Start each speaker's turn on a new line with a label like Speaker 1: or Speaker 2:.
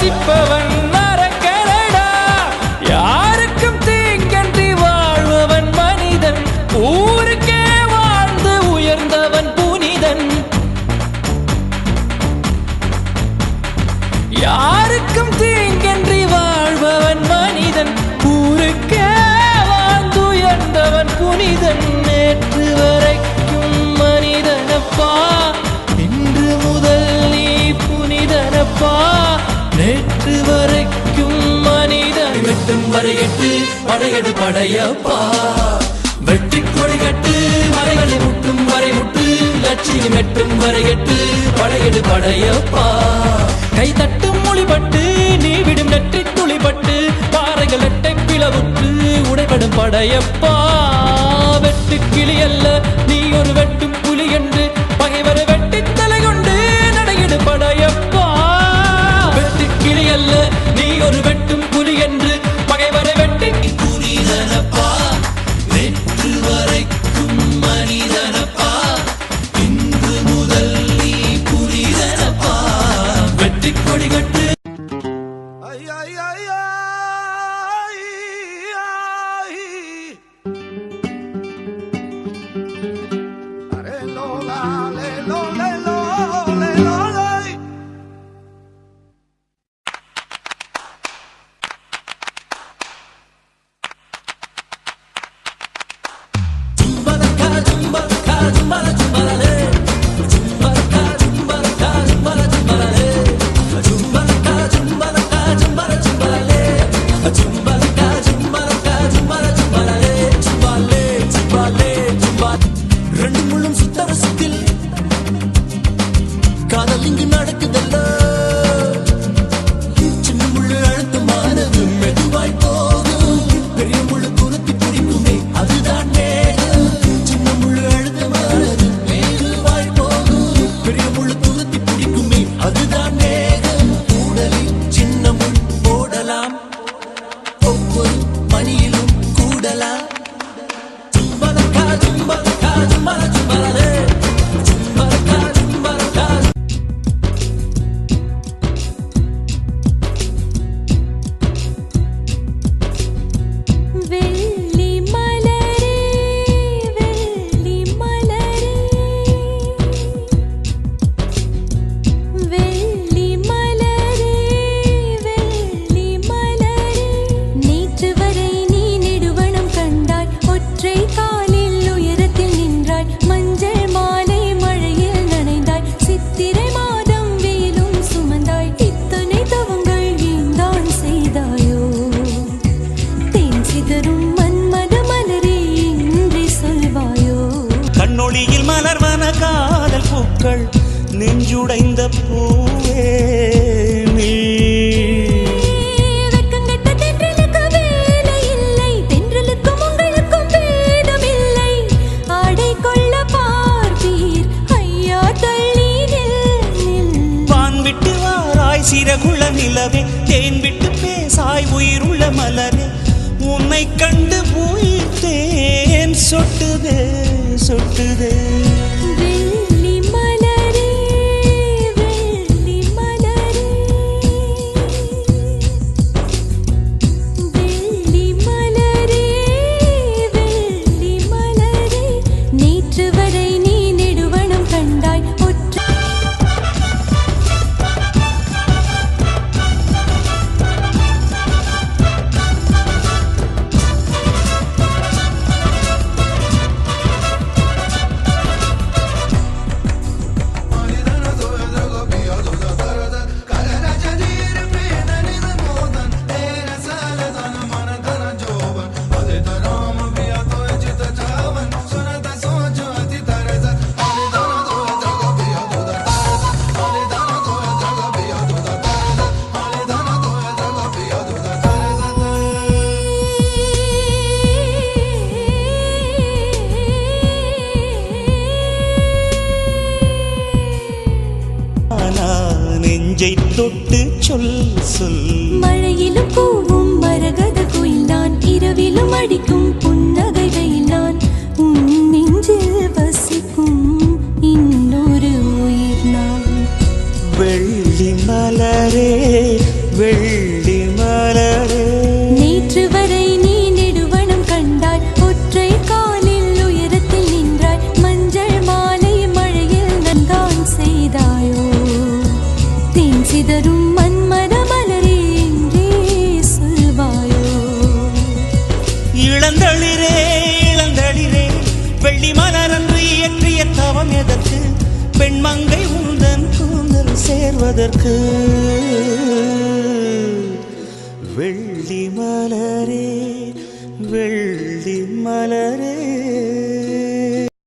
Speaker 1: யோசிப்பவன் மறக்கலடா. யாருக்கும் தீங்கன்றி வாழ்பவன் மனிதன், ஊருக்கே வாழ்ந்து உயர்ந்தவன் புனிதன். யாருக்கும் தீங்கன்றி வாழ்பவன் மனிதன், ஊருக்கே வாழ்ந்து உயர்ந்தவன் புனிதன். நேற்று வரைக்கும் மனிதனப்பா, இன்று முதல் நீ புனிதனப்பா. நேற்று வரைக்கும் மனிதன். வெட்டும் வரையட்டு படையெடு படையப்பா, வெற்றி கொடி கட்டு மலைகளை முட்டும் வரை முட்டு. லட்சியம் எட்டும் வரையட்டு படையெடு படையப்பா. கை தட்டும் மொழிபட்டு நீ விடும் நெற்றி துளிபட்டு, பாறைகள் எட்டை பிளவுற்று உடைபடும் படையப்பா. வெட்டு கிளி அல்ல நீ ஒரு வெட்டும் புலி என்று, பகைவரை வெட்டி தலை கொண்டு நடையிடு படையப்பா. வெட்டு கிளி அல்ல நீ ஒரு வெட்டும் புலி என்று, பகைவரை வெட்டி புனிதனப்பா. நேற்று வரைக்கும் மனிதனப்பா, இன்று முதல் நீ புனிதனப்பா. வெற்றி கொடி கட்டு.
Speaker 2: நெஞ்சுடைந்த பூவே நீ.
Speaker 3: வெட்கங்கெட்ட தென்றலுக்கு வேலை இல்லை, தென்றலுக்கும் உங்களுக்கும் பேதமில்லை. ஆடை கொள்ள பார்ப்பீர் ஐயா தள்ளி நில்.
Speaker 2: வான் விட்டு வாராய் சிறகுள்ள நிலவே, தேன் விட்டு பேசாய் உயிருள்ள மலரே. உன்னை கண்டு உயிர் தேன் சொட்டுதே சொட்டுதே. நெஞ்சை தொட்டு சொல் சொல்.
Speaker 3: மழையிலும் பூவும் மரகத குயில் நான், இரவிலும் அடிக்கும் புன்னகை வெயில் நான். உன் நெஞ்சில் வசிக்கும் இன்னொரு உயிர் நான்.
Speaker 2: வெள்ளி மலரே சேர்வதற்கு வெள்ளி மலரே வெள்ளி மலரே